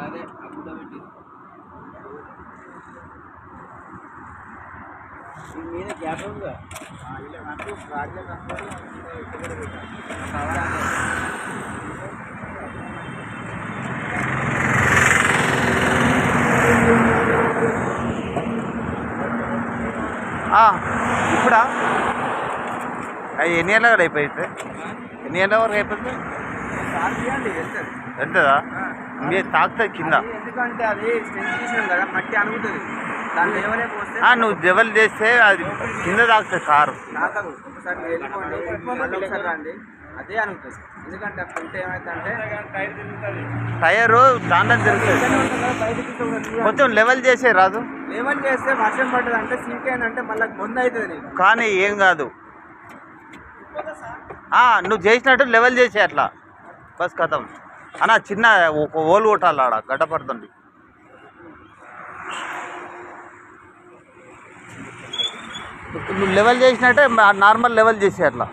అదే అప్పుడు పెట్టి మీద గ్యాప్ ఉందా నాకు గాడిలో ఇప్పుడా అవి ఎన్ని గంటల కూడా అయిపోయింది ఎన్ని గంటల వరకు అయిపోతుంది ఎంతదా మీరు తాకుతుంది కింద ఎందుకంటే అది తీసినాం కదా మట్టి అనుకుంటుంది దాన్ని ఎవరే పోస్తే నువ్వు జవల్ చేస్తే అది కింద తాకుతుంది కారు తాకదు ఒకసారి వెళ్ళిపోండి ఒకసారి రండి అదే అనుకుంటుంది ఎందుకంటే అక్కడ ఉంటే ఏమైందంటే టైరు దాంట్లో తిరుగుతుంది కొంచెం లెవెల్ చేసే రాదు లెవెల్ చేస్తే వర్షం పడ్డది అంటే సింక్ అయిందంటే మళ్ళీ బొంద అవుతుంది కానీ ఏం కాదు నువ్వు చేసినట్టు లెవెల్ చేసే అట్లా బస్ కథం అన్న చిన్న ఒక ఓలు కొట్టాలి ఆడ గడ్డ పడుతుంది నువ్వు లెవెల్ చేసినట్టే నార్మల్ లెవెల్ చేసే అట్లా